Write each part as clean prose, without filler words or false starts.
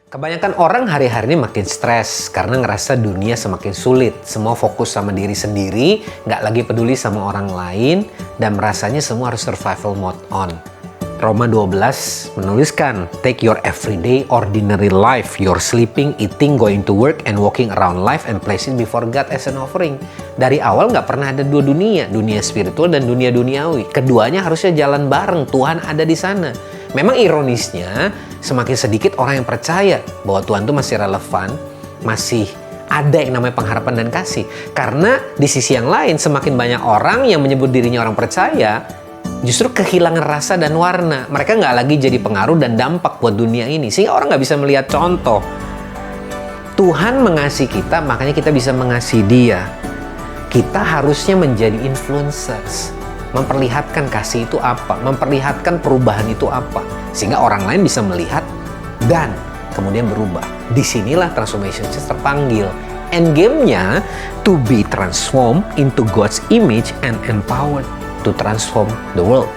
Kebanyakan orang hari-hari ini makin stres karena ngerasa dunia semakin sulit. Semua fokus sama diri sendiri, nggak lagi peduli sama orang lain, dan merasanya semua harus survival mode on. Roma 12 menuliskan, take your everyday ordinary life, your sleeping, eating, going to work, and walking around life and place it before God as an offering. Dari awal nggak pernah ada dua dunia, dunia spiritual dan dunia duniawi. Keduanya harusnya jalan bareng, Tuhan ada di sana. Memang ironisnya, semakin sedikit orang yang percaya bahwa Tuhan itu masih relevan, masih ada yang namanya pengharapan dan kasih. Karena di sisi yang lain, semakin banyak orang yang menyebut dirinya orang percaya, justru kehilangan rasa dan warna. Mereka nggak lagi jadi pengaruh dan dampak buat dunia ini. Sehingga orang nggak bisa melihat contoh. Tuhan mengasihi kita, makanya kita bisa mengasihi Dia. Kita harusnya menjadi influencers. Memperlihatkan kasih itu apa, memperlihatkan perubahan itu apa, sehingga orang lain bisa melihat dan kemudian berubah. Disinilah Transformation Church terpanggil. Endgame-nya to be transformed into God's image and empowered to transform the world.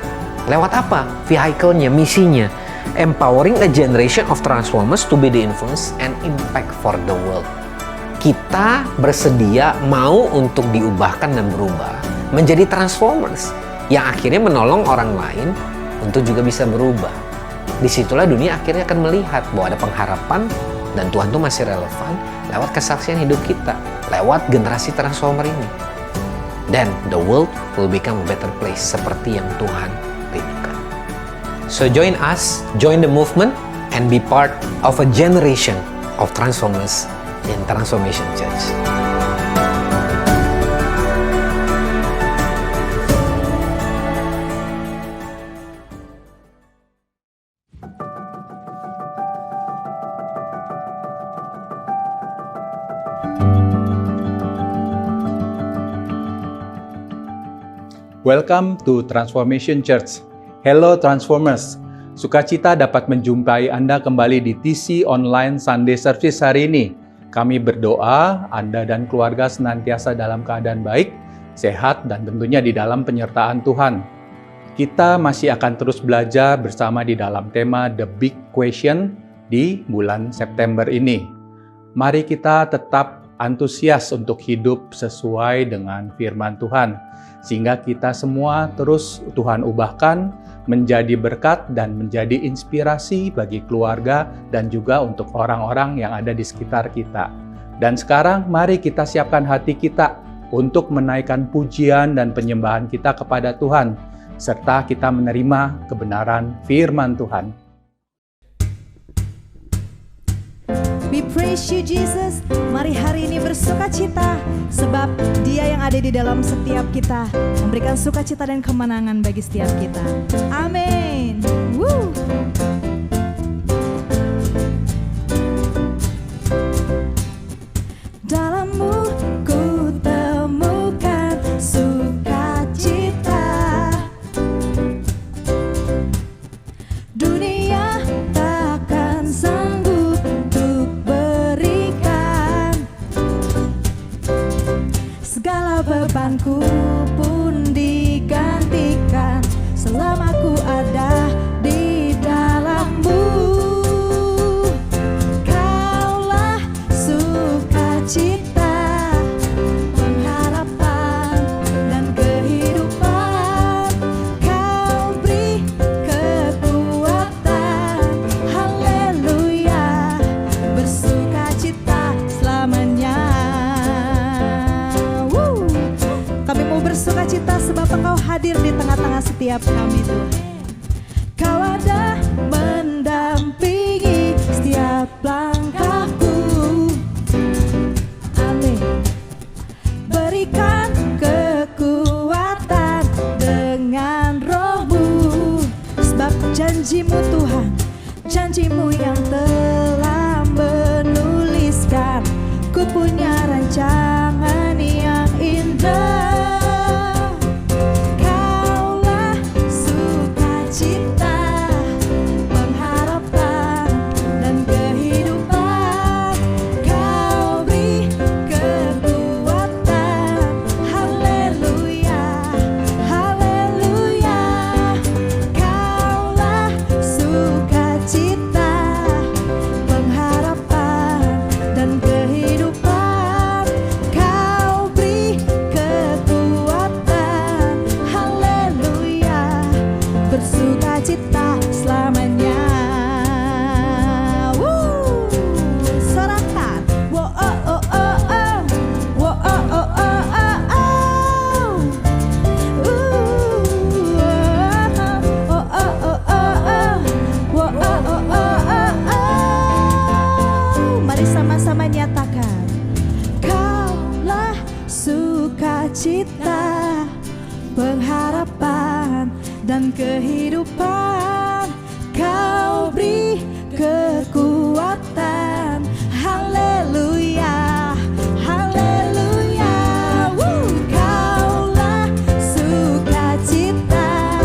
Lewat apa? Vehicle-nya, misinya. Empowering a generation of transformers to be the influence and impact for the world. Kita bersedia mau untuk diubahkan dan berubah menjadi transformers yang akhirnya menolong orang lain untuk juga bisa berubah. Disitulah dunia akhirnya akan melihat bahwa ada pengharapan dan Tuhan itu masih relevan lewat kesaksian hidup kita, lewat generasi transformer ini. Then the world will become a better place seperti yang Tuhan rindukan. So join us, join the movement, and be part of a generation of transformers in Transformation Church. Welcome to Transformation Church. Hello Transformers. Sukacita dapat menjumpai Anda kembali di TC Online Sunday Service hari ini. Kami berdoa Anda dan keluarga senantiasa dalam keadaan baik, sehat, dan tentunya di dalam penyertaan Tuhan. Kita masih akan terus belajar bersama di dalam tema The Big Question di bulan September ini. Mari kita tetap antusias untuk hidup sesuai dengan firman Tuhan, sehingga kita semua terus Tuhan ubahkan menjadi berkat dan menjadi inspirasi bagi keluarga dan juga untuk orang-orang yang ada di sekitar kita. Dan sekarang mari kita siapkan hati kita untuk menaikkan pujian dan penyembahan kita kepada Tuhan, serta kita menerima kebenaran firman Tuhan. We praise you Jesus. Mari hari ini bersukacita sebab Dia yang ada di dalam setiap kita memberikan sukacita dan kemenangan bagi setiap kita. Amin. Woo. Dalammu ku temukan sukacita. Dunia takkan sanggup bebanku pun digantikan selama ku ada di dalam-Mu. Kaulah sukacita, pengharapan dan kehidupan. Kau beri kekuatan, haleluya, bersukacita selamanya. Kami mau bersukacita sebab Engkau hadir di tengah-tengah setiap kami, Tuhan. Kau ada mendampingi setiap langkahku. Amin. Berikan kekuatan dengan Roh-Mu, sebab janji-Mu Tuhan, janji-Mu yang telah menuliskan, ku punya rancangan yang indah. Kaulah sukacita, pengharapan dan kehidupan. Kau beri kekuatan. Haleluya, haleluya. Kaulah sukacita,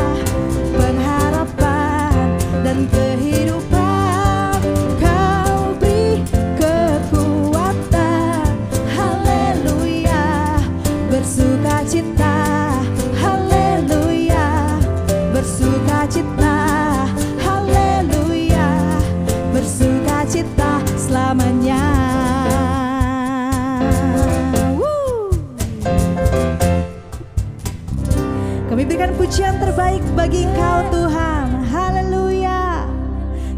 pengharapan dan kehidupan. Kau beri kekuatan. Haleluya, bersukacita. Haleluya, bersukacita. Haleluya, bersukacita selamanya. Kami berikan pujian terbaik bagi Engkau Tuhan. Haleluya.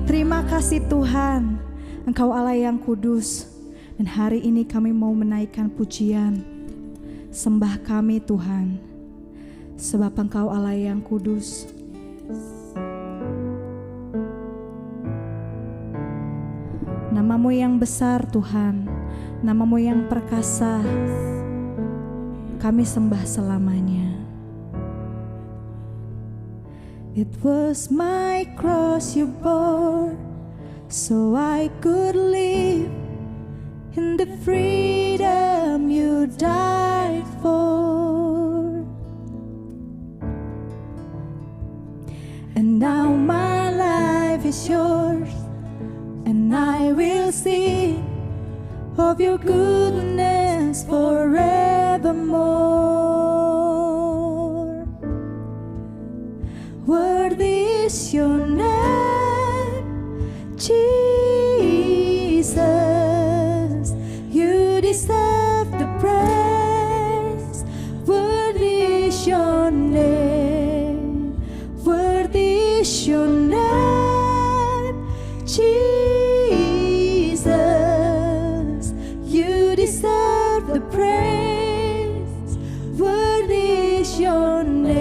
Terima kasih Tuhan, Engkau Allah yang kudus. Dan hari ini kami mau menaikkan pujian sembah kami Tuhan, sebab Engkau Allah yang kudus. Namamu yang besar Tuhan, namamu yang perkasa, kami sembah selamanya. It was my cross you bore, so I could live in the freedom you died for. And now my life is yours, and I will sing of your goodness forevermore. Worthy is your name, Jesus. You deserve the praise. Worthy is your name. Worthy is your name, Jesus. You deserve the praise. Worthy is your name.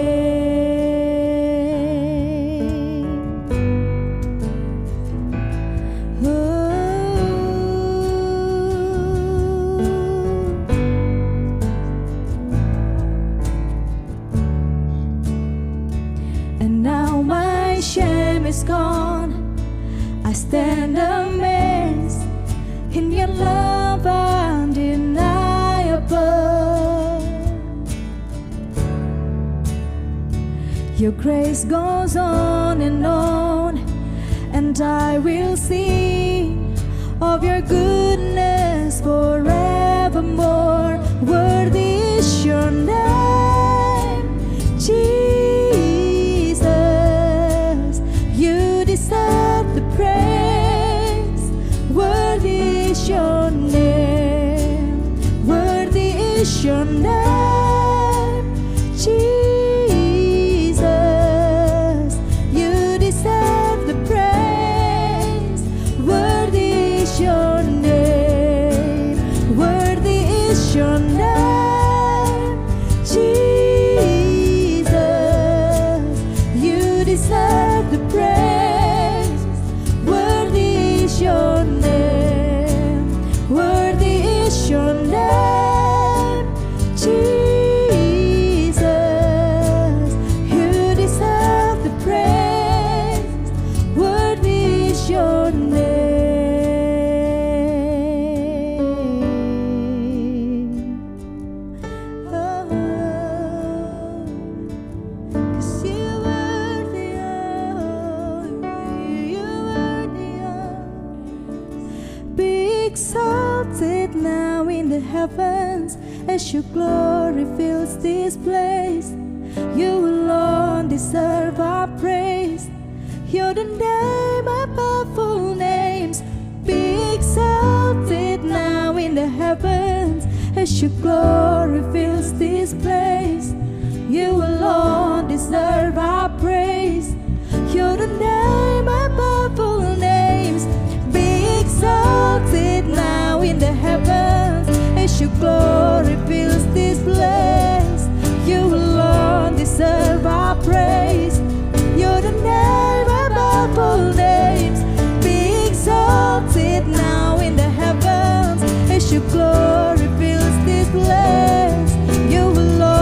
And now my shame is gone. I stand amazed in your love undeniable. Your grace goes on, and I will sing of your goodness forevermore. Worthy is your name, Jesus. You deserve the praise. Worthy is your name. Worthy is your name, Jesus. You deserve the praise. Worthy is your name. Worthy is your name, Jesus. You deserve the praise. Worthy is your name. Worthy is your name, Jesus. You deserve the praise. Worthy is your name. Oh, 'cause you're worthy, you're worthy. Be exalted now in the heavens as your glory fills this place. You alone deserve our praise. You're the name above all names. Be exalted now in the heavens as your glory fills this place. You alone deserve our praise. You're the name above all names. Be exalted now in the heavens as your glory fills this place. You alone deserve our praise. You're the name above all names. Be exalted now in the heavens as your glory fills this place. You alone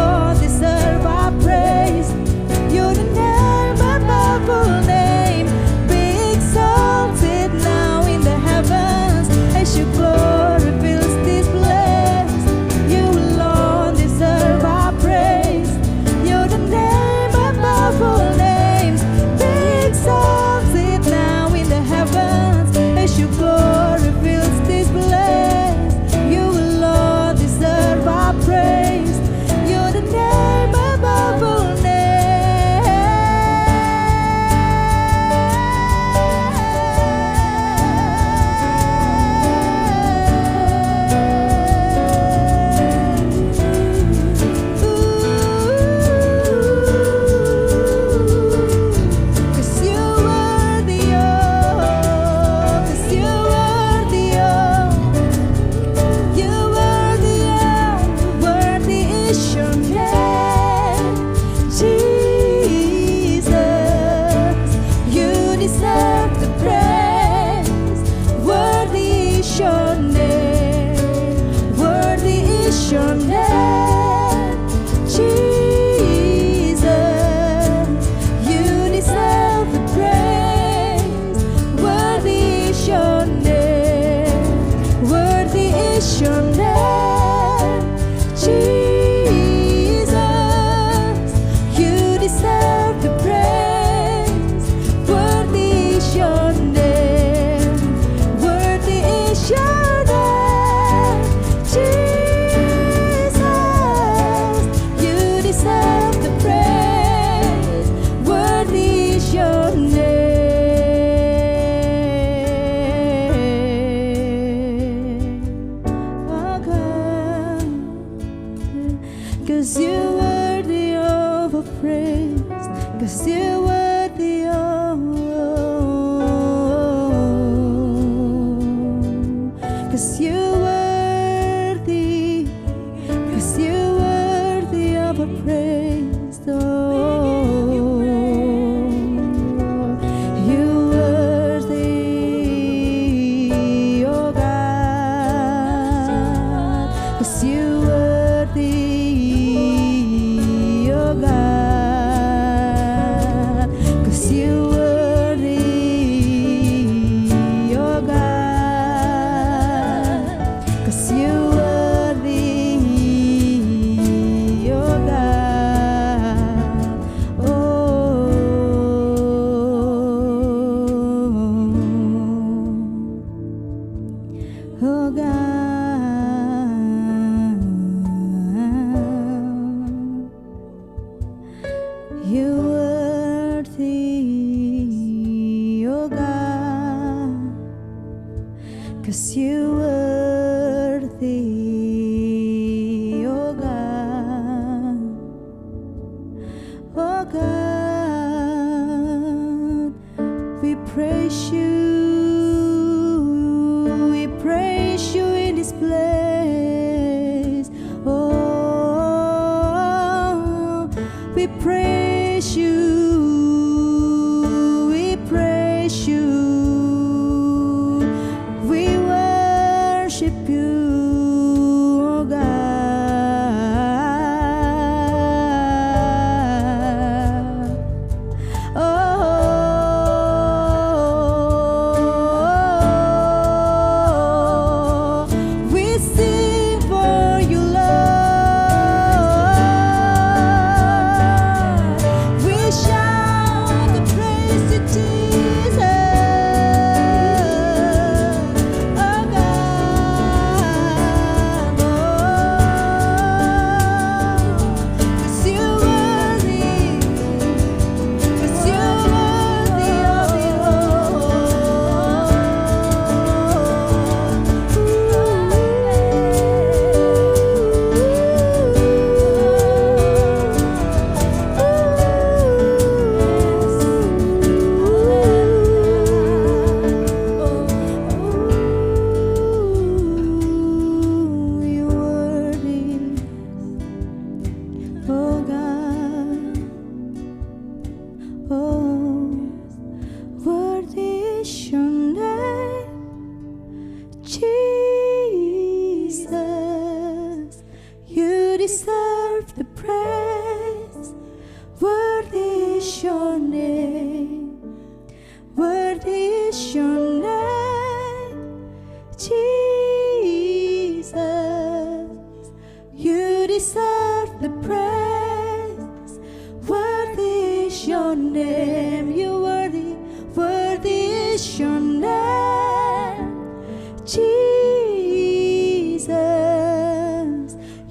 is your name. Worthy is your name, Jesus. You deserve the praise. Worthy is your name. Worthy is your name, Jesus. You deserve the praise. Worthy is your name. Worthy is your name, Jesus. You deserve the praise. Worthy is your name. Oh God, 'cause you're worthy of a praise. 'Cause you're worthy of, 'cause you're worthy, 'cause you're worthy of a praise. Oh, you're worthy, oh God, 'cause you're worthy, oh God, 'cause you're worthy, oh God, 'cause you're worthy, oh God, oh God, you're worthy, oh God, 'cause you're worthy, oh God, oh God, we praise you in this place. Oh, we praise you, we praise you, we worship you, oh God. Oh, we sing for you, Lord. We shout the praise to Jesus, oh God. Oh, 'cause you're worthy, 'cause you're worthy of it You're worthy, oh God. Oh, worthy is your name, Jesus. You deserve the praise. Worthy is your name. Worthy is your name, Jesus. You deserve the praise. Worthy is your name. You worthy, worthy is your name, Jesus.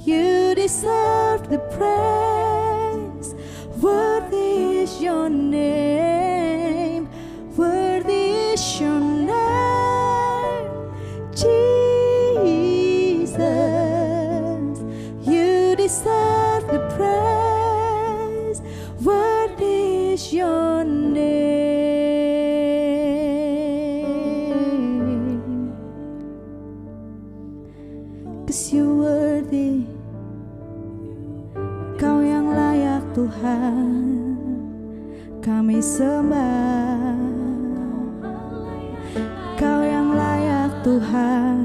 You deserve the praise. Worthy is your name. Worthy is your name, Jesus. You deserve the praise. Worthy is your name. 'Cause you're worthy. Kau yang layak Tuhan, kami sembah. Kau yang layak Tuhan,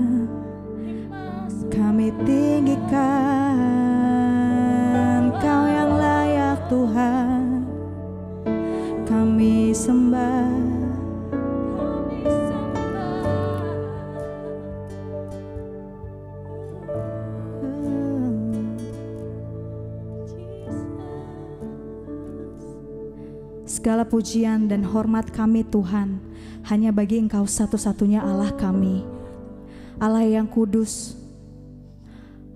Segala pujian dan hormat kami Tuhan hanya bagi Engkau satu-satunya Allah kami. Allah yang kudus,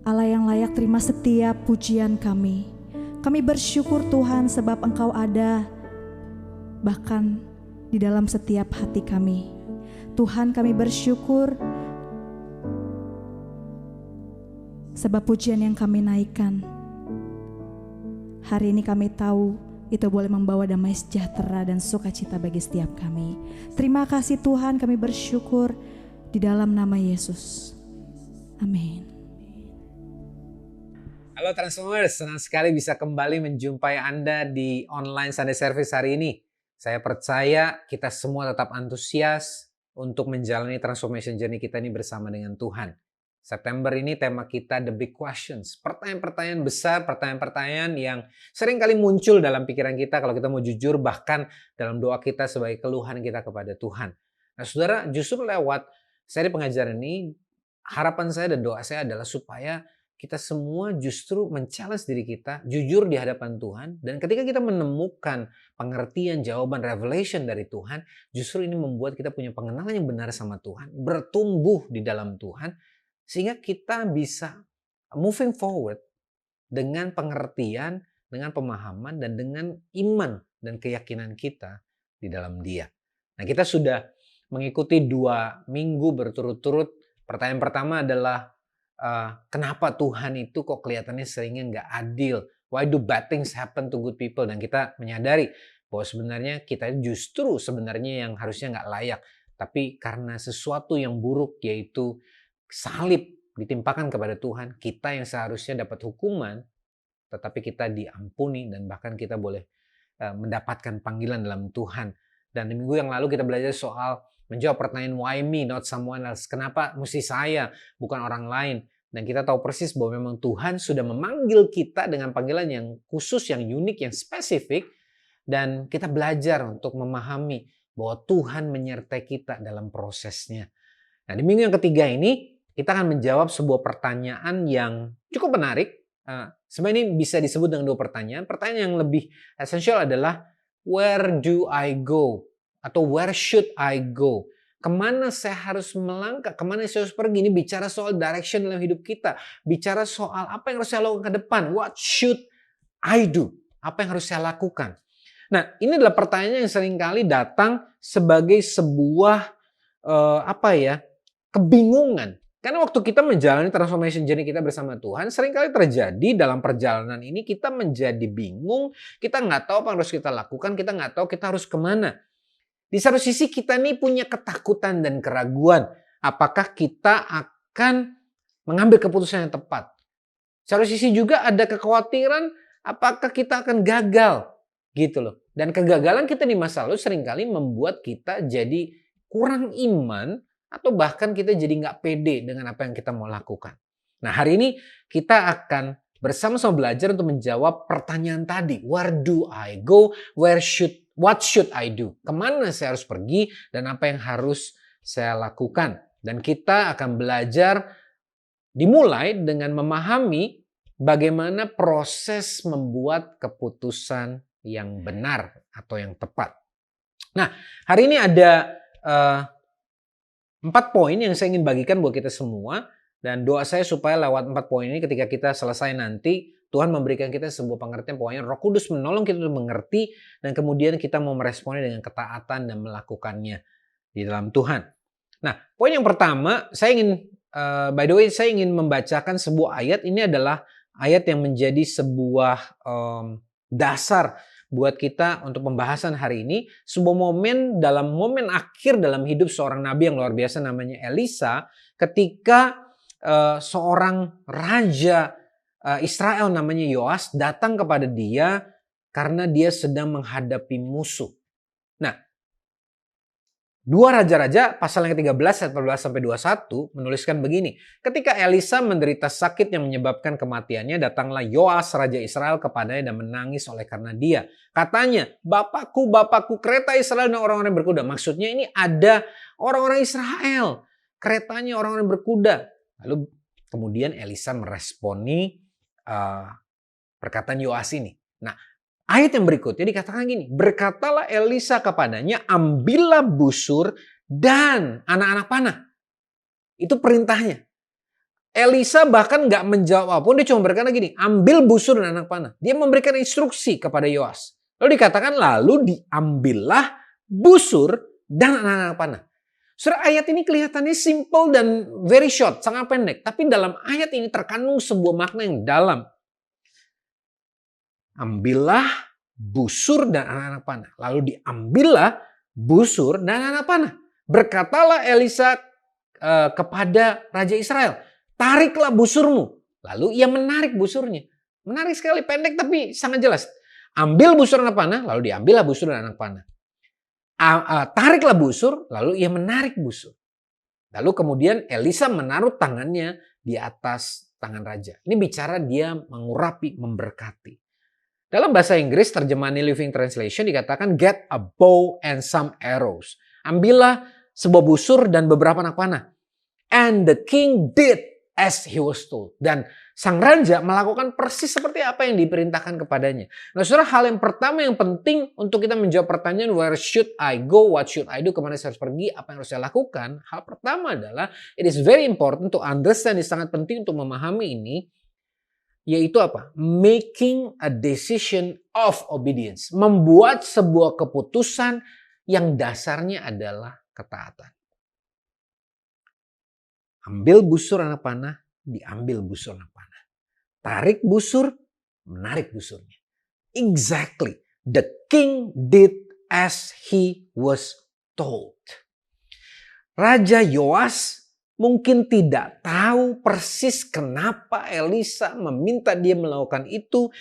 Allah yang layak terima setiap pujian kami. Kami bersyukur Tuhan sebab Engkau ada bahkan di dalam setiap hati kami. Tuhan, kami bersyukur sebab pujian yang kami naikkan hari ini kami tahu itu boleh membawa damai sejahtera dan sukacita bagi setiap kami. Terima kasih Tuhan, kami bersyukur di dalam nama Yesus. Amin. Halo Transformers, senang sekali bisa kembali menjumpai Anda di online Sunday Service hari ini. Saya percaya kita semua tetap antusias untuk menjalani transformation journey kita ini bersama dengan Tuhan. September ini tema kita The Big Questions. Pertanyaan-pertanyaan besar, pertanyaan-pertanyaan yang sering kali muncul dalam pikiran kita kalau kita mau jujur, bahkan dalam doa kita sebagai keluhan kita kepada Tuhan. Nah saudara, justru lewat seri pengajaran ini, harapan saya dan doa saya adalah supaya kita semua justru men-challenge diri kita, jujur di hadapan Tuhan. Dan ketika kita menemukan pengertian, jawaban, revelation dari Tuhan, justru ini membuat kita punya pengenalan yang benar sama Tuhan, bertumbuh di dalam Tuhan, sehingga kita bisa moving forward dengan pengertian, dengan pemahaman, dan dengan iman dan keyakinan kita di dalam Dia. Nah, kita sudah mengikuti 2 minggu berturut-turut. Pertanyaan pertama adalah, kenapa Tuhan itu kok kelihatannya seringnya nggak adil? Why do bad things happen to good people? Dan kita menyadari bahwa sebenarnya kita justru sebenarnya yang harusnya nggak layak. Tapi karena sesuatu yang buruk, yaitu salib ditimpakan kepada Tuhan, kita yang seharusnya dapat hukuman, tetapi kita diampuni dan bahkan kita boleh mendapatkan panggilan dalam Tuhan. Dan di minggu yang lalu kita belajar soal menjawab pertanyaan why me, not someone else. Kenapa mesti saya, bukan orang lain? Dan kita tahu persis bahwa memang Tuhan sudah memanggil kita dengan panggilan yang khusus, yang unik, yang spesifik. Dan kita belajar untuk memahami bahwa Tuhan menyertai kita dalam prosesnya. Nah di minggu yang ketiga ini, kita akan menjawab sebuah pertanyaan yang cukup menarik. Sebenarnya ini bisa disebut dengan 2 pertanyaan. Pertanyaan yang lebih esensial adalah, where do I go? Atau where should I go? Kemana saya harus melangkah? Kemana saya harus pergi? Ini bicara soal direction dalam hidup kita. Bicara soal apa yang harus saya lakukan ke depan. What should I do? Apa yang harus saya lakukan? Nah, ini adalah pertanyaan yang seringkali datang sebagai sebuah kebingungan. Karena waktu kita menjalani transformation journey kita bersama Tuhan, seringkali terjadi dalam perjalanan ini kita menjadi bingung, kita nggak tahu apa yang harus kita lakukan, kita nggak tahu kita harus kemana. Di satu sisi kita nih punya ketakutan dan keraguan, apakah kita akan mengambil keputusan yang tepat. Di satu sisi juga ada kekhawatiran, apakah kita akan gagal, gitu loh. Dan kegagalan kita di masa lalu seringkali membuat kita jadi kurang iman, atau bahkan kita jadi nggak pede dengan apa yang kita mau lakukan. Nah hari ini kita akan bersama-sama belajar untuk menjawab pertanyaan tadi. Where do I go? What should I do? Kemana saya harus pergi dan apa yang harus saya lakukan? Dan kita akan belajar dimulai dengan memahami bagaimana proses membuat keputusan yang benar atau yang tepat. Nah hari ini ada 4 poin yang saya ingin bagikan buat kita semua. Dan doa saya supaya lewat 4 poin ini ketika kita selesai nanti, Tuhan memberikan kita sebuah pengertian. Pokoknya Roh Kudus menolong kita untuk mengerti. Dan kemudian kita mau meresponnya dengan ketaatan dan melakukannya di dalam Tuhan. Nah, poin yang pertama, saya ingin membacakan sebuah ayat. Ini adalah ayat yang menjadi sebuah dasar buat kita untuk pembahasan hari ini. Sebuah momen akhir dalam hidup seorang nabi yang luar biasa namanya Elisa, ketika seorang raja Israel namanya Yoas datang kepada dia karena dia sedang menghadapi musuh. Nah, 2 Raja-Raja pasal yang ke-13 ayat 14-21 menuliskan begini. Ketika Elisa menderita sakit yang menyebabkan kematiannya, datanglah Yoas Raja Israel kepadanya dan menangis oleh karena dia. Katanya, Bapakku, kereta Israel dan orang-orang berkuda. Maksudnya ini ada orang-orang Israel, keretanya orang-orang berkuda. Lalu kemudian Elisa meresponi perkataan Yoas ini. Nah, Ayat yang berikutnya dikatakan gini, berkatalah Elisa kepadanya, ambillah busur dan anak-anak panah. Itu perintahnya. Elisa bahkan gak menjawab apapun, dia cuma berkata gini, ambil busur dan anak panah. Dia memberikan instruksi kepada Yoas. Lalu dikatakan, lalu diambillah busur dan anak-anak panah. Saudara, ayat ini kelihatannya simple dan very short, sangat pendek. Tapi dalam ayat ini terkandung sebuah makna yang dalam. Ambillah busur dan anak-anak panah. Lalu diambillah busur dan anak panah. Berkatalah Elisa kepada Raja Israel, tariklah busurmu. Lalu ia menarik busurnya. Menarik sekali, pendek tapi sangat jelas. Ambil busur anak panah, lalu diambillah busur dan anak panah. Tariklah busur, lalu ia menarik busur. Lalu kemudian Elisa menaruh tangannya di atas tangan raja. Ini bicara dia mengurapi, memberkati. Dalam bahasa Inggris, terjemahan New Living Translation dikatakan, get a bow and some arrows. Ambillah sebuah busur dan beberapa anak panah. And the king did as he was told. Dan sang raja melakukan persis seperti apa yang diperintahkan kepadanya. Nah, saudara, hal yang pertama yang penting untuk kita menjawab pertanyaan, where should I go, what should I do, kemana saya harus pergi, apa yang harus saya lakukan. Hal pertama adalah, it is very important to understand, sangat penting untuk memahami ini, yaitu apa? Making a decision of obedience. Membuat sebuah keputusan yang dasarnya adalah ketaatan. Ambil busur anak panah, diambil busur anak panah. Tarik busur, menarik busurnya. Exactly. The king did as he was told. Raja Yoas mungkin tidak tahu persis kenapa Elisa meminta dia melakukan itu.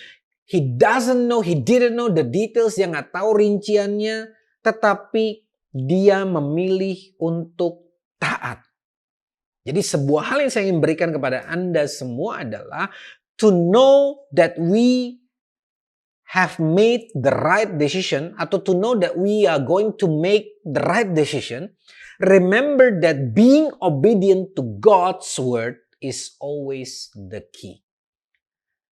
He doesn't know, he didn't know the details, dia nggak tahu rinciannya. Tetapi dia memilih untuk taat. Jadi sebuah hal yang saya ingin berikan kepada Anda semua adalah to know that we have made the right decision, atau to know that we are going to make the right decision. Remember that being obedient to God's word is always the key.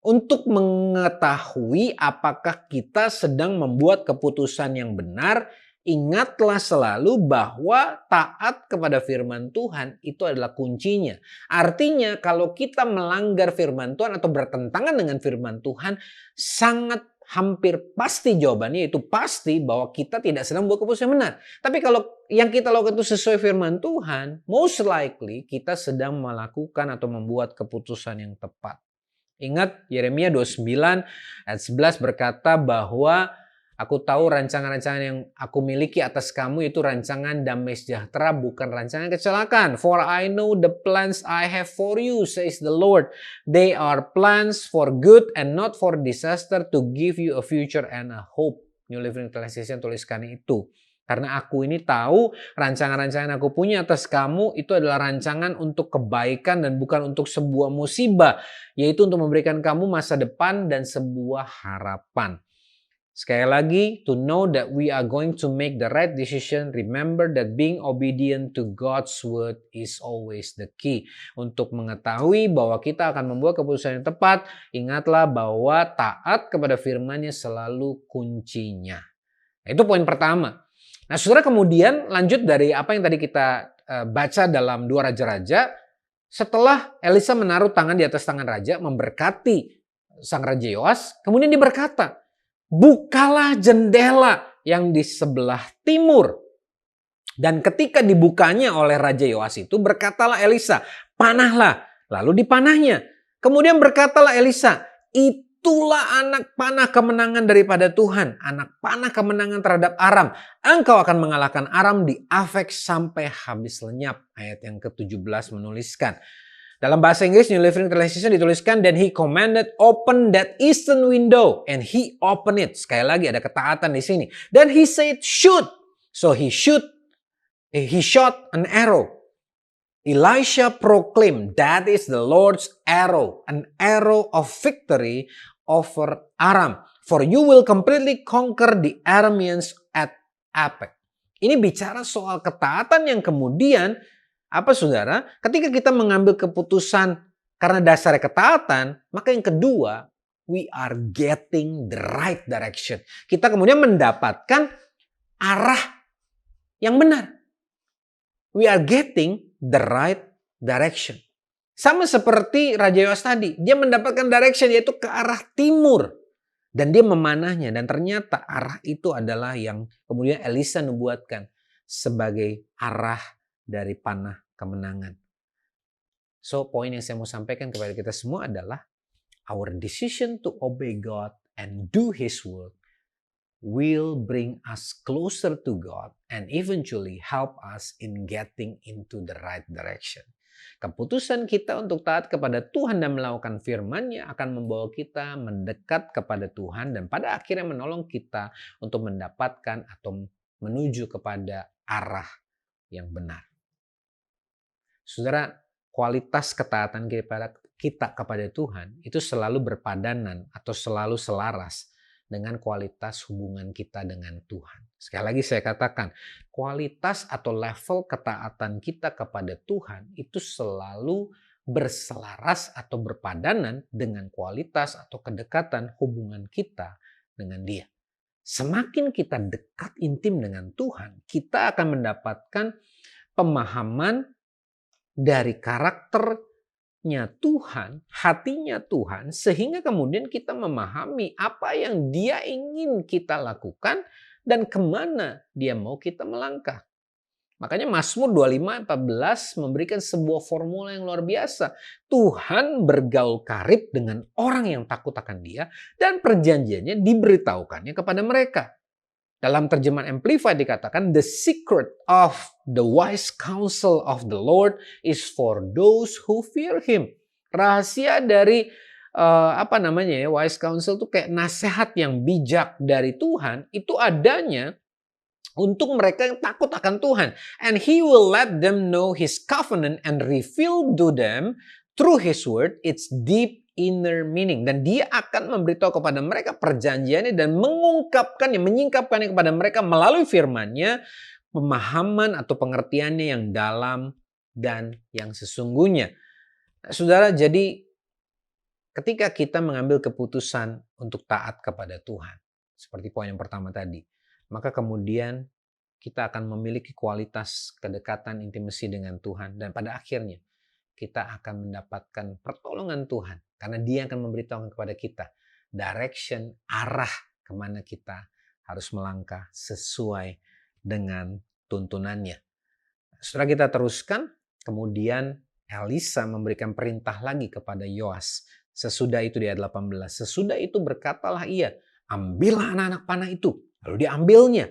Untuk mengetahui apakah kita sedang membuat keputusan yang benar, ingatlah selalu bahwa taat kepada firman Tuhan itu adalah kuncinya. Artinya kalau kita melanggar firman Tuhan atau bertentangan dengan firman Tuhan, sangat hampir pasti jawabannya itu pasti bahwa kita tidak sedang membuat keputusan yang benar. Tapi kalau yang kita lakukan itu sesuai firman Tuhan, most likely kita sedang melakukan atau membuat keputusan yang tepat. Ingat Yeremia 29 ayat 11 berkata bahwa aku tahu rancangan-rancangan yang aku miliki atas kamu itu rancangan damai sejahtera, bukan rancangan kecelakaan. For I know the plans I have for you, says the Lord. They are plans for good and not for disaster, to give you a future and a hope. New Living Translation tuliskan itu. Karena aku ini tahu rancangan-rancangan aku punya atas kamu itu adalah rancangan untuk kebaikan dan bukan untuk sebuah musibah. Yaitu untuk memberikan kamu masa depan dan sebuah harapan. Sekali lagi, to know that we are going to make the right decision, remember that being obedient to God's word is always the key. Untuk mengetahui bahwa kita akan membuat keputusan yang tepat, ingatlah bahwa taat kepada firman-Nya selalu kuncinya. Itu poin pertama. Nah, saudara, kemudian lanjut dari apa yang tadi kita baca dalam 2 Raja-Raja, setelah Elisa menaruh tangan di atas tangan raja, memberkati sang Raja Yoas, kemudian dia berkata, bukalah jendela yang di sebelah timur. Dan ketika dibukanya oleh Raja Yoas itu, berkatalah Elisa, panahlah. Lalu dipanahnya. Kemudian berkatalah Elisa, itulah anak panah kemenangan daripada Tuhan. Anak panah kemenangan terhadap Aram. Engkau akan mengalahkan Aram di Afek sampai habis lenyap. Ayat yang ke-17 menuliskan. Dalam bahasa Inggris, New Living Translation dituliskan, then he commanded, open that eastern window. And he opened it. Sekali lagi ada ketaatan di sini. Then he said, shoot. So he shot an arrow. Elisha proclaimed, that is the Lord's arrow. An arrow of victory over Aram. For you will completely conquer the Arameans at Apec. Ini bicara soal ketaatan yang kemudian, apa saudara? Ketika kita mengambil keputusan karena dasarnya ketaatan, maka yang kedua, we are getting the right direction. Kita kemudian mendapatkan arah yang benar. We are getting the right direction. Sama seperti Raja Yoas tadi, dia mendapatkan direction yaitu ke arah timur. Dan dia memanahnya dan ternyata arah itu adalah yang kemudian Elisa nubuatkan sebagai arah dari panah kemenangan. So, poin yang saya mau sampaikan kepada kita semua adalah our decision to obey God and do His work will bring us closer to God and eventually help us in getting into the right direction. Keputusan kita untuk taat kepada Tuhan dan melakukan firman-Nya akan membawa kita mendekat kepada Tuhan dan pada akhirnya menolong kita untuk mendapatkan atau menuju kepada arah yang benar. Saudara, kualitas ketaatan kita kepada Tuhan itu selalu berpadanan atau selalu selaras dengan kualitas hubungan kita dengan Tuhan. Sekali lagi saya katakan, kualitas atau level ketaatan kita kepada Tuhan itu selalu berselaras atau berpadanan dengan kualitas atau kedekatan hubungan kita dengan Dia. Semakin kita dekat intim dengan Tuhan, kita akan mendapatkan pemahaman dari karakternya Tuhan, hatinya Tuhan, sehingga kemudian kita memahami apa yang Dia ingin kita lakukan dan kemana Dia mau kita melangkah. Makanya Mazmur 25:14 memberikan sebuah formula yang luar biasa. Tuhan bergaul karib dengan orang yang takut akan Dia dan perjanjiannya diberitahukannya kepada mereka. Dalam terjemahan Amplified dikatakan, the secret of the wise counsel of the Lord is for those who fear Him. Rahasia dari wise counsel itu kayak nasihat yang bijak dari Tuhan, itu adanya untuk mereka yang takut akan Tuhan. And He will let them know His covenant and reveal to them through His word its deep inner meaning. Dan Dia akan memberitahu kepada mereka perjanjiannya dan menyingkapkannya kepada mereka melalui firman-Nya, pemahaman atau pengertiannya yang dalam dan yang sesungguhnya. Nah, saudara, jadi ketika kita mengambil keputusan untuk taat kepada Tuhan, seperti poin yang pertama tadi, maka kemudian kita akan memiliki kualitas kedekatan intimasi dengan Tuhan dan pada akhirnya kita akan mendapatkan pertolongan Tuhan karena Dia akan memberitahu kepada kita direction, arah kemana kita harus melangkah sesuai dengan tuntunannya. Setelah kita teruskan, kemudian Elisa memberikan perintah lagi kepada Yoas. Sesudah itu di ayat 18, sesudah itu berkatalah ia, ambillah anak-anak panah itu. Lalu diambilnya,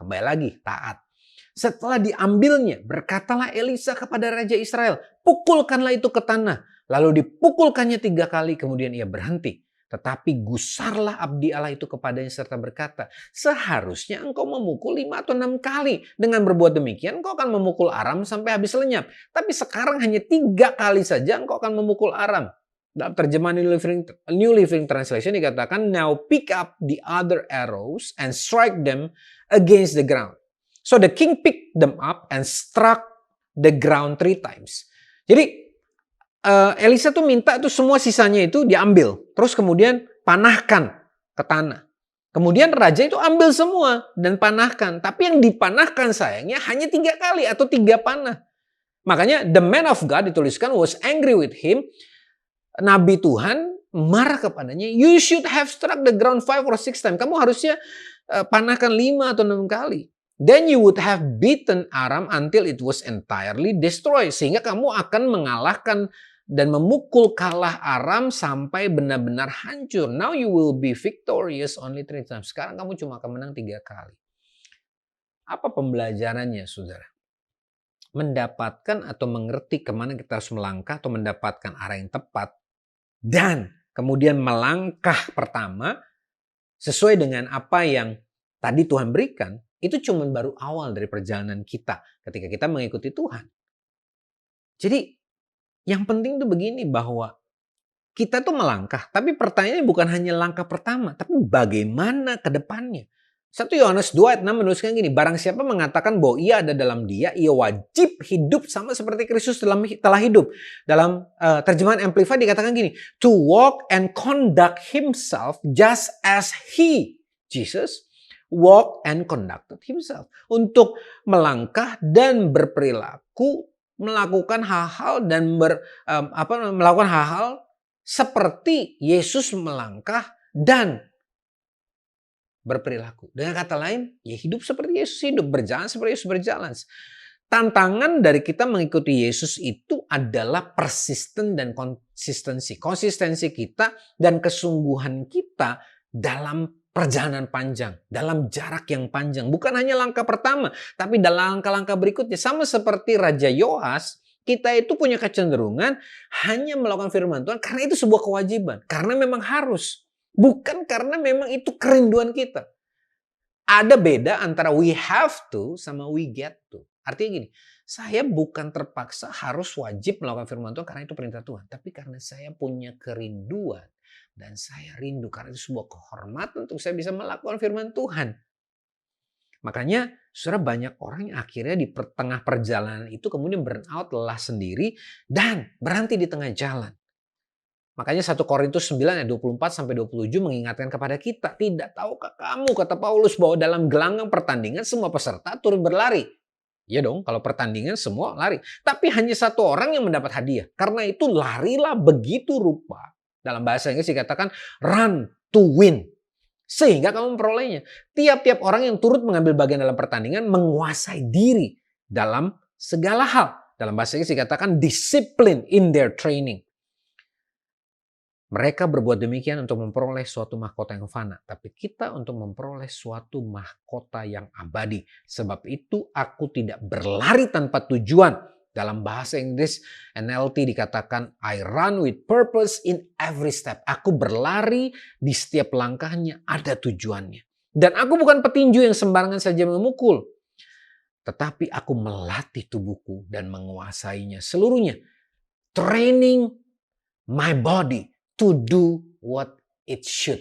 kembali lagi taat. Setelah diambilnya, berkatalah Elisa kepada Raja Israel, pukulkanlah itu ke tanah. Lalu dipukulkannya 3 kali, kemudian ia berhenti. Tetapi gusarlah abdi Allah itu kepadanya serta berkata, seharusnya engkau memukul 5 atau 6 kali. Dengan berbuat demikian, engkau akan memukul Aram sampai habis lenyap. Tapi sekarang hanya 3 kali saja engkau akan memukul Aram. Dalam terjemahan New Living Translation dikatakan, now pick up the other arrows and strike them against the ground. So the king picked them up and struck the ground 3 times. Jadi Elisa tuh minta tuh semua sisanya itu diambil. Terus kemudian panahkan ke tanah. Kemudian raja itu ambil semua dan panahkan. Tapi yang dipanahkan sayangnya hanya 3 kali atau 3 panah. Makanya the man of God dituliskan was angry with him. Nabi Tuhan marah kepadanya. You should have struck the ground 5 or 6 times. Kamu harusnya panahkan 5 atau 6 kali. Then you would have beaten Aram until it was entirely destroyed. Sehingga kamu akan mengalahkan dan memukul kalah Aram sampai benar-benar hancur. Now you will be victorious only 3 times. Sekarang kamu cuma akan menang 3 kali. Apa pembelajarannya, saudara? Mendapatkan atau mengerti kemana kita harus melangkah atau mendapatkan arah yang tepat. Dan kemudian melangkah pertama sesuai dengan apa yang tadi Tuhan berikan. Itu cuma baru awal dari perjalanan kita ketika kita mengikuti Tuhan. Jadi yang penting tuh begini bahwa kita tuh melangkah. Tapi pertanyaannya bukan hanya langkah pertama. Tapi bagaimana ke depannya. 1 Yohanes 2 ayat 6 menuliskan gini, barang siapa mengatakan bahwa ia ada dalam dia, ia wajib hidup sama seperti Kristus telah hidup. Dalam terjemahan Amplified dikatakan gini, to walk and conduct himself just as he, Jesus, walk and conducted himself. Untuk melangkah dan berperilaku, melakukan hal-hal dan melakukan hal-hal seperti Yesus melangkah dan berperilaku. Dengan kata lain, ya hidup seperti Yesus hidup, berjalan seperti Yesus berjalan. Tantangan dari kita mengikuti Yesus itu adalah persisten dan konsistensi. Konsistensi kita dan kesungguhan kita dalam perjalanan panjang, dalam jarak yang panjang. Bukan hanya langkah pertama, tapi dalam langkah-langkah berikutnya. Sama seperti Raja Yoas, kita itu punya kecenderungan hanya melakukan firman Tuhan karena itu sebuah kewajiban. Karena memang harus. Bukan karena memang itu kerinduan kita. Ada beda antara we have to sama we get to. Artinya gini, saya bukan terpaksa harus wajib melakukan firman Tuhan karena itu perintah Tuhan. Tapi karena saya punya kerinduan dan saya rindu karena itu sebuah kehormatan untuk saya bisa melakukan firman Tuhan. Makanya saudara banyak orang yang akhirnya di tengah perjalanan itu kemudian burn out, lelah sendiri dan berhenti di tengah jalan. Makanya 1 Korintus 9 ayat 24 sampai 27 mengingatkan kepada kita, tidak tahukah kamu, kata Paulus, bahwa dalam gelanggang pertandingan semua peserta turut berlari. Ya dong, kalau pertandingan semua lari. Tapi hanya satu orang yang mendapat hadiah. Karena itu larilah begitu rupa. Dalam bahasa Inggris dikatakan run to win. Sehingga kamu memperolehnya. Tiap-tiap orang yang turut mengambil bagian dalam pertandingan menguasai diri dalam segala hal. Dalam bahasa Inggris dikatakan discipline in their training. Mereka berbuat demikian untuk memperoleh suatu mahkota yang fana. Tapi kita untuk memperoleh suatu mahkota yang abadi. Sebab itu aku tidak berlari tanpa tujuan. Dalam bahasa Inggris NLT dikatakan I run with purpose in every step. Aku berlari di setiap langkahnya ada tujuannya. Dan aku bukan petinju yang sembarangan saja memukul. Tetapi aku melatih tubuhku dan menguasainya seluruhnya. Training my body to do what it should.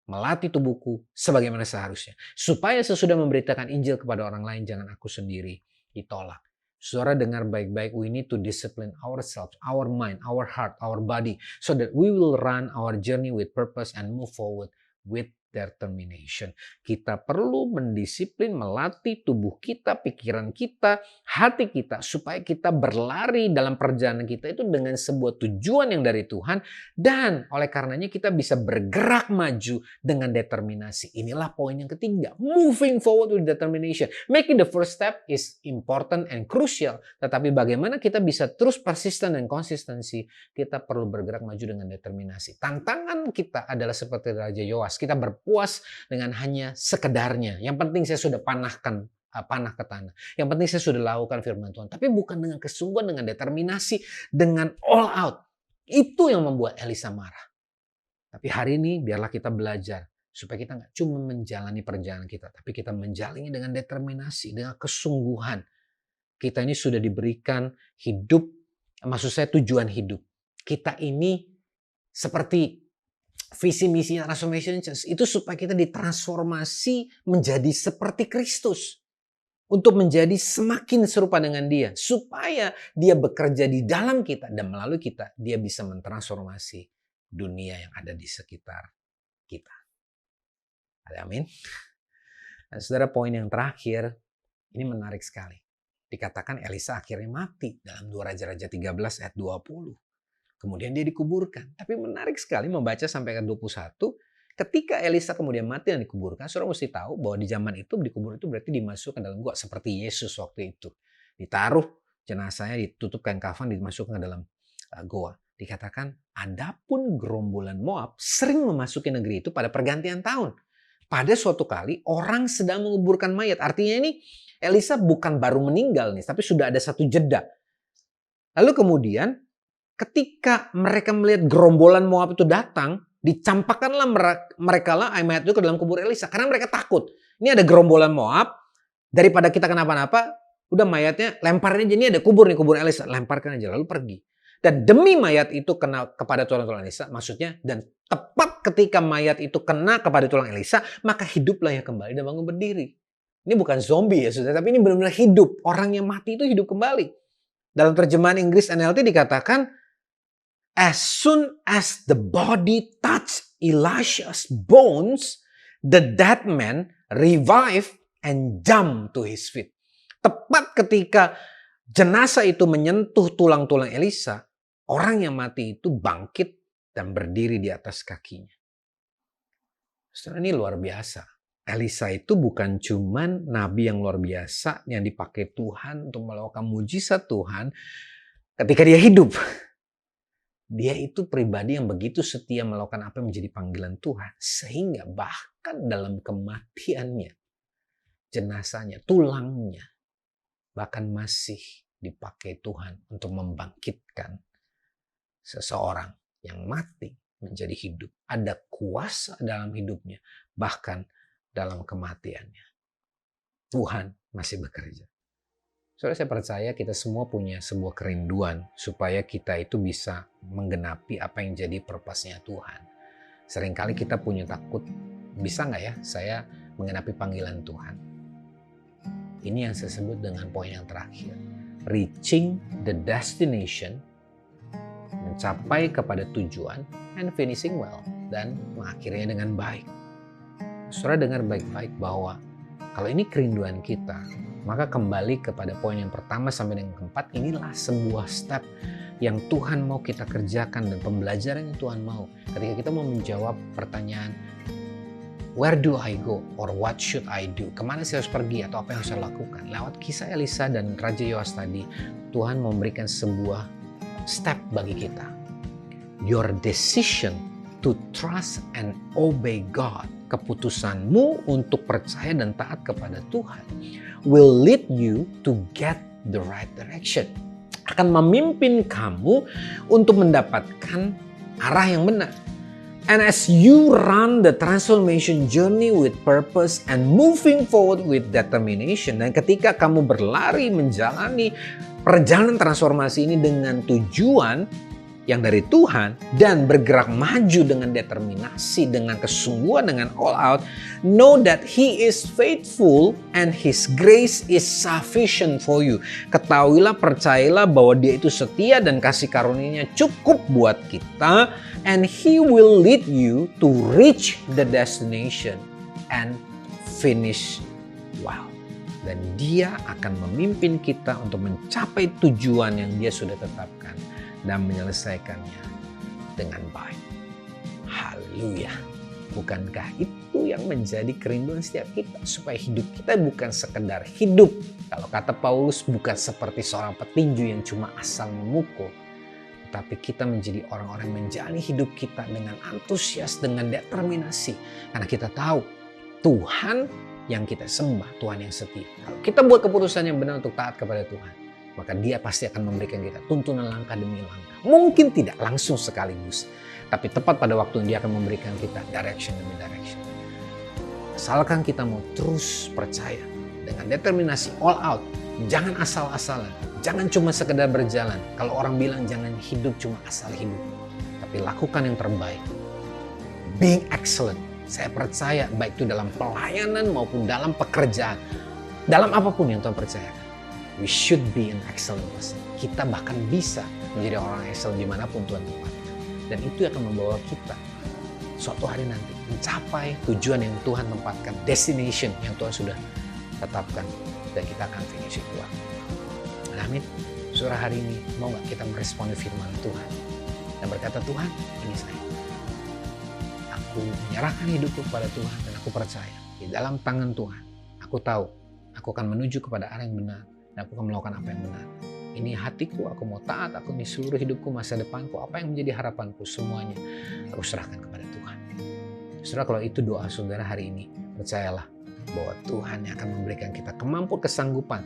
Melatih tubuhku sebagaimana seharusnya. Supaya sesudah memberitakan Injil kepada orang lain, jangan aku sendiri ditolak. Saudara dengar baik-baik, we need to discipline ourselves, our mind, our heart, our body, so that we will run our journey with purpose and move forward with determination. Kita perlu mendisiplin, melatih tubuh kita, pikiran kita, hati kita, supaya kita berlari dalam perjalanan kita itu dengan sebuah tujuan yang dari Tuhan, dan oleh karenanya kita bisa bergerak maju dengan determinasi. Inilah poin yang ketiga, moving forward with determination. Making the first step is important and crucial, tetapi bagaimana kita bisa terus persisten dan konsistensi, kita perlu bergerak maju dengan determinasi. Tantangan kita adalah seperti Raja Yoas, kita puas dengan hanya sekedarnya. Yang penting saya sudah panah ke tanah. Yang penting saya sudah lakukan firman Tuhan. Tapi bukan dengan kesungguhan, dengan determinasi, dengan all out. Itu yang membuat Elisa marah. Tapi hari ini biarlah kita belajar. Supaya kita nggak cuma menjalani perjalanan kita. Tapi kita menjalani dengan determinasi, dengan kesungguhan. Kita ini sudah diberikan hidup, maksud saya tujuan hidup. Kita ini seperti visi misi Transformation Church itu supaya kita ditransformasi menjadi seperti Kristus. Untuk menjadi semakin serupa dengan Dia. Supaya Dia bekerja di dalam kita dan melalui kita Dia bisa mentransformasi dunia yang ada di sekitar kita. Amin. Dan saudara, poin yang terakhir ini menarik sekali. Dikatakan Elisa akhirnya mati dalam 2 Raja-Raja 13 ayat 20. Kemudian dia dikuburkan. Tapi menarik sekali membaca sampai ayat 21. Ketika Elisa kemudian mati dan dikuburkan, saudara mesti tahu bahwa di zaman itu dikubur itu berarti dimasukkan dalam gua. Seperti Yesus waktu itu. Ditaruh jenazahnya, ditutup kain kafan, dimasukkan ke dalam gua. Dikatakan, adapun gerombolan Moab sering memasuki negeri itu pada pergantian tahun. Pada suatu kali orang sedang menguburkan mayat. Artinya ini Elisa bukan baru meninggal nih, tapi sudah ada satu jeda. Lalu kemudian ketika mereka melihat gerombolan Moab itu datang, dicampakkanlah mereka lah mayat itu ke dalam kubur Elisa. Karena mereka takut. Ini ada gerombolan Moab, daripada kita kenapa-napa, udah mayatnya lemparin aja. Ini ada kubur nih, kubur Elisa. Lemparkan aja, lalu pergi. Dan demi mayat itu kena kepada tulang-tulang Elisa, maksudnya, dan tepat ketika mayat itu kena kepada tulang Elisa, maka hiduplah ia kembali dan bangun berdiri. Ini bukan zombie ya saudara, tapi ini benar-benar hidup. Orang yang mati itu hidup kembali. Dalam terjemahan Inggris NLT dikatakan, as soon as the body touched Elisha's bones, the dead man revived and jumped to his feet. Tepat ketika jenazah itu menyentuh tulang-tulang Elisa, orang yang mati itu bangkit dan berdiri di atas kakinya. Saudara, ini luar biasa. Elisa itu bukan cuman nabi yang luar biasa yang dipakai Tuhan untuk melakukan mujizat Tuhan ketika dia hidup. Dia itu pribadi yang begitu setia melakukan apa yang menjadi panggilan Tuhan. Sehingga bahkan dalam kematiannya, jenazahnya, tulangnya, bahkan masih dipakai Tuhan untuk membangkitkan seseorang yang mati menjadi hidup. Ada kuasa dalam hidupnya, bahkan dalam kematiannya. Tuhan masih bekerja. Saudara, saya percaya kita semua punya sebuah kerinduan supaya kita itu bisa menggenapi apa yang jadi purpose-nya Tuhan. Seringkali kita punya takut, bisa nggak ya saya menggenapi panggilan Tuhan? Ini yang saya sebut dengan poin yang terakhir. Reaching the destination, mencapai kepada tujuan, and finishing well, dan mengakhirinya dengan baik. Saudara dengar baik-baik bahwa kalau ini kerinduan kita, maka kembali kepada poin yang pertama sampai dengan keempat, inilah sebuah step yang Tuhan mau kita kerjakan dan pembelajaran yang Tuhan mau. Ketika kita mau menjawab pertanyaan, where do I go? Or what should I do? Kemana saya harus pergi atau apa yang harus saya lakukan? Lewat kisah Elisa dan Raja Yoas tadi, Tuhan memberikan sebuah step bagi kita. Your decision to trust and obey God, keputusanmu untuk percaya dan taat kepada Tuhan, will lead you to get the right direction. Akan memimpin kamu untuk mendapatkan arah yang benar. And as you run the transformation journey with purpose and moving forward with determination, dan ketika kamu berlari menjalani perjalanan transformasi ini dengan tujuan yang dari Tuhan dan bergerak maju dengan determinasi, dengan kesungguhan, dengan all out, know that He is faithful and His grace is sufficient for you. Ketahuilah, percayalah bahwa Dia itu setia dan kasih karunia-Nya cukup buat kita, and He will lead you to reach the destination and finish well. Dan Dia akan memimpin kita untuk mencapai tujuan yang Dia sudah tetapkan dan menyelesaikannya dengan baik. Haleluya. Bukankah itu yang menjadi kerinduan setiap kita? Supaya hidup kita bukan sekedar hidup. Kalau kata Paulus, bukan seperti seorang petinju yang cuma asal memukul. Tapi kita menjadi orang-orang yang menjalani hidup kita dengan antusias, dengan determinasi. Karena kita tahu Tuhan yang kita sembah, Tuhan yang setia. Kalau kita buat keputusan yang benar untuk taat kepada Tuhan, maka Dia pasti akan memberikan kita tuntunan langkah demi langkah. Mungkin tidak langsung sekaligus, tapi tepat pada waktu Dia akan memberikan kita direction demi direction. Asalkan kita mau terus percaya dengan determinasi all out, jangan asal-asalan, jangan cuma sekedar berjalan. Kalau orang bilang jangan hidup cuma asal hidup, tapi lakukan yang terbaik. Being excellent, saya percaya baik itu dalam pelayanan maupun dalam pekerjaan, dalam apapun yang Tuhan percayakan. We should be an excellent person. Kita bahkan bisa menjadi orang excellent dimanapun Tuhan tempatkan. Dan itu akan membawa kita suatu hari nanti mencapai tujuan yang Tuhan tempatkan, destination yang Tuhan sudah tetapkan, dan kita akan finish itu. Amin. Saudara, hari ini mau gak kita meresponi firman Tuhan dan berkata, Tuhan, ini saya. Aku menyerahkan hidupku kepada Tuhan dan aku percaya di dalam tangan Tuhan. Aku tahu aku akan menuju kepada arah yang benar. Dan aku akan melakukan apa yang benar. Ini hatiku, aku mau taat, aku ini seluruh hidupku, masa depanku, apa yang menjadi harapanku, semuanya aku serahkan kepada Tuhan. Saudara, kalau itu doa saudara hari ini, percayalah bahwa Tuhan yang akan memberikan kita kemampuan, kesanggupan,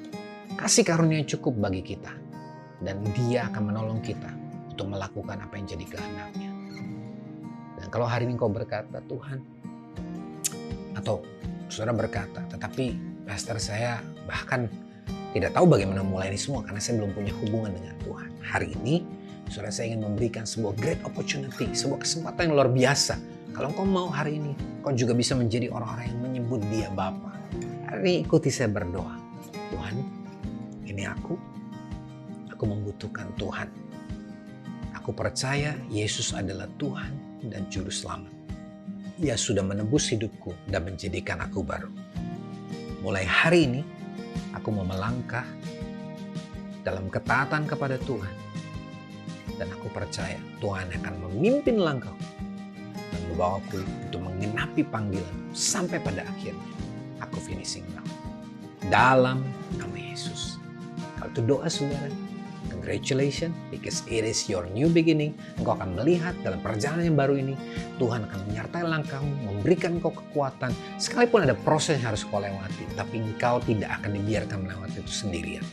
kasih karunia yang cukup bagi kita. Dan Dia akan menolong kita untuk melakukan apa yang jadi kehendak-Nya. Dan kalau hari ini kau berkata, Tuhan, atau saudara berkata, tetapi pastor saya bahkan tidak tahu bagaimana mulai ini semua karena saya belum punya hubungan dengan Tuhan. Hari ini Saudara, saya ingin memberikan sebuah great opportunity, sebuah kesempatan yang luar biasa. Kalau engkau mau hari ini, engkau juga bisa menjadi orang-orang yang menyebut Dia Bapa. Hari ini ikuti saya berdoa. Tuhan, ini aku membutuhkan Tuhan. Aku percaya Yesus adalah Tuhan dan Juru Selamat. Ia sudah menebus hidupku dan menjadikan aku baru. Mulai hari ini, aku mau melangkah dalam ketaatan kepada Tuhan. Dan aku percaya Tuhan akan memimpin langkahku dan membawaku untuk menggenapi panggilan sampai pada akhirnya. Aku finishing now. Dalam nama Yesus. Kalau itu doa saudara, congratulations, because it is your new beginning. Engkau akan melihat dalam perjalanan yang baru ini, Tuhan akan menyertai langkahmu, memberikan engkau kekuatan. Sekalipun ada proses yang harus kau lewati, tapi engkau tidak akan dibiarkan melewati itu sendirian.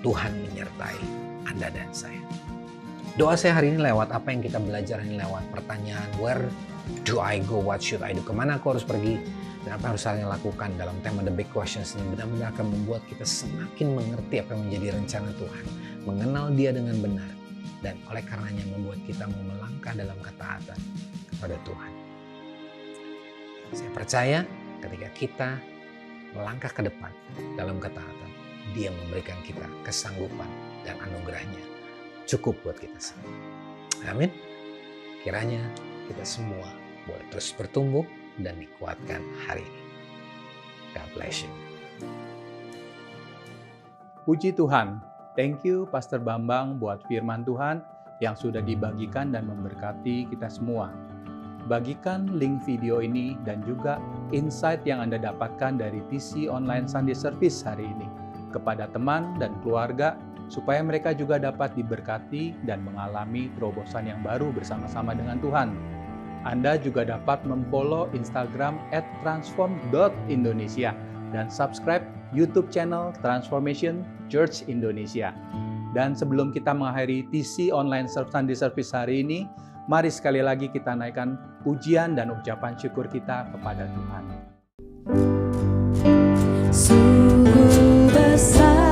Tuhan menyertai Anda dan saya. Doa saya hari ini lewat apa yang kita belajar ini, lewat pertanyaan, where do I go, what should I do, kemana aku harus pergi, dan apa yang harus saya lakukan dalam tema The Big Questions ini benar-benar akan membuat kita semakin mengerti apa yang menjadi rencana Tuhan, mengenal Dia dengan benar, dan oleh karenanya membuat kita mau melangkah dalam ketaatan kepada Tuhan. Saya percaya ketika kita melangkah ke depan dalam ketaatan, Dia memberikan kita kesanggupan dan anugerahnya cukup buat kita semua. Amin. Kiranya kita semua boleh terus bertumbuh dan dikuatkan hari ini. God bless you. Puji Tuhan. Thank you Pastor Bambang buat firman Tuhan yang sudah dibagikan dan memberkati kita semua. Bagikan link video ini dan juga insight yang Anda dapatkan dari TC Online Sunday Service hari ini kepada teman dan keluarga, supaya mereka juga dapat diberkati dan mengalami terobosan yang baru bersama-sama dengan Tuhan. Anda juga dapat memfollow Instagram @transform.indonesia dan subscribe YouTube channel Transformation Church Indonesia. Dan sebelum kita mengakhiri TC Online Sunday Service hari ini, mari sekali lagi kita naikkan pujian dan ucapan syukur kita kepada Tuhan. Sungguh besar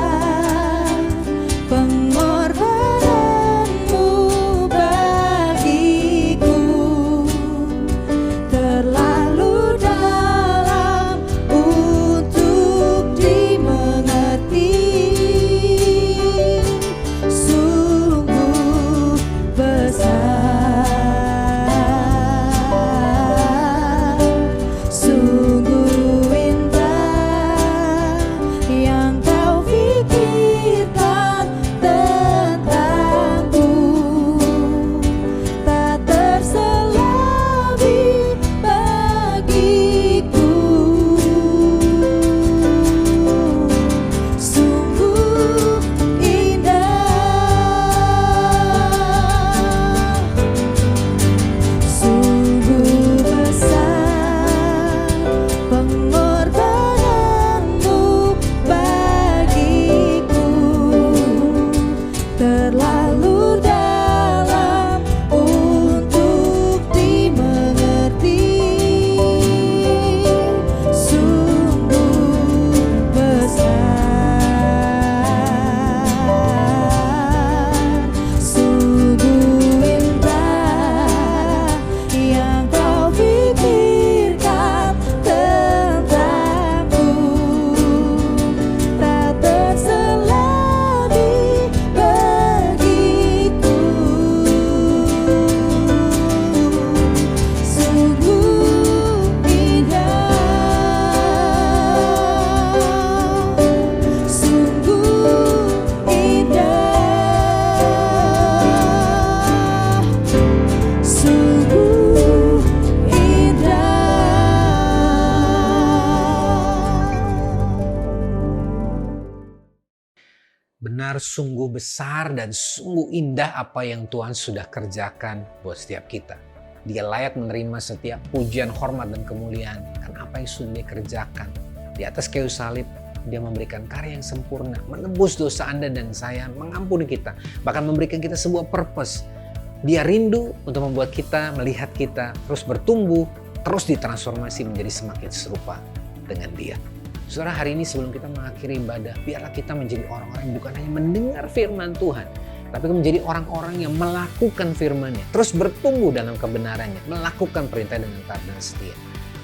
pengorbananmu bagiku, terlalu dalam untuk dimengerti. Sungguh besar, sungguh indah yang kau pikirkan tentangku, tak terselami bagiku. Sungguh indah, sungguh besar pengorbananmu bagiku, terlalu dalam untuk dimengerti. Sungguh besar, sungguh indah yang kau pikirkan tentangku, tak terselami bagiku. Sungguh indah, sungguh indah, sungguh indah. Benar, sungguh besar dan sungguh indah apa yang Tuhan sudah kerjakan buat setiap kita. Dia layak menerima setiap pujian, hormat, dan kemuliaan karena apa yang sudah Dia kerjakan. Di atas kayu salib, Dia memberikan karya yang sempurna, menebus dosa Anda dan saya, mengampuni kita, bahkan memberikan kita sebuah purpose. Dia rindu untuk membuat kita, melihat kita terus bertumbuh, terus ditransformasi menjadi semakin serupa dengan Dia. Saudara, hari ini sebelum kita mengakhiri ibadah, biarlah kita menjadi orang-orang yang bukan hanya mendengar firman Tuhan, tapi menjadi orang-orang yang melakukan firman-Nya, terus bertumbuh dalam kebenarannya, melakukan perintah dengan taat dan setia.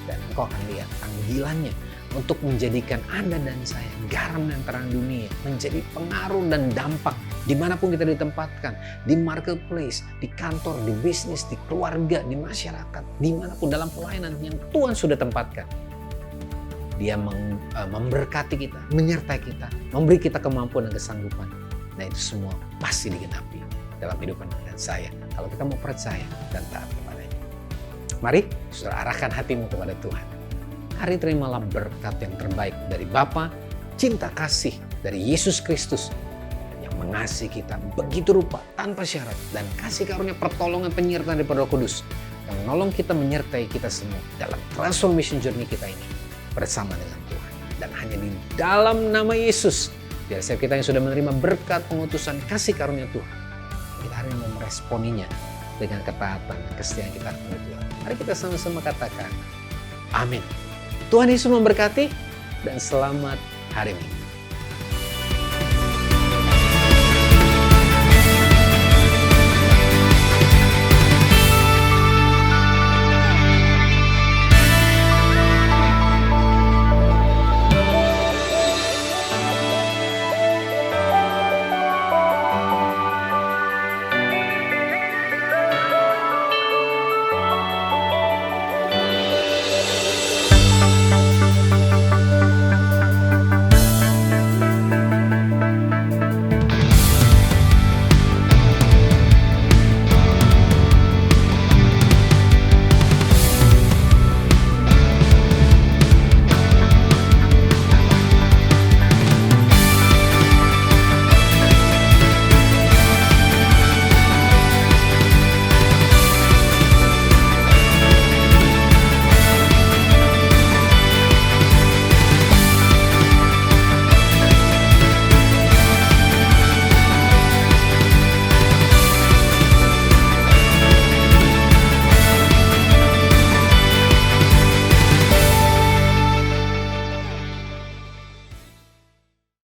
Dan engkau akan lihat panggilannya untuk menjadikan Anda dan saya garam dan terang dunia, menjadi pengaruh dan dampak dimanapun kita ditempatkan, di marketplace, di kantor, di bisnis, di keluarga, di masyarakat, dimanapun dalam pelayanan yang Tuhan sudah tempatkan. Dia memberkati kita, menyertai kita, memberi kita kemampuan dan kesanggupan. Nah itu semua pasti digenapi dalam kehidupan dan saya, kalau kita mau percaya dan taat kepadanya. Mari saudara arahkan hatimu kepada Tuhan. Hari terimalah berkat yang terbaik dari Bapa, cinta kasih dari Yesus Kristus yang mengasihi kita begitu rupa tanpa syarat, dan kasih karunia pertolongan penyertaan dari Roh Kudus yang menolong kita, menyertai kita semua dalam transformation journey kita ini bersama dengan Tuhan. Dan hanya di dalam nama Yesus, biar setiap kita yang sudah menerima berkat pengutusan kasih karunia Tuhan, kita hari ini mau meresponinya dengan ketaatan, kesetiaan kita kepada Tuhan. Mari kita sama-sama katakan, amin. Tuhan Yesus memberkati dan selamat hari Minggu.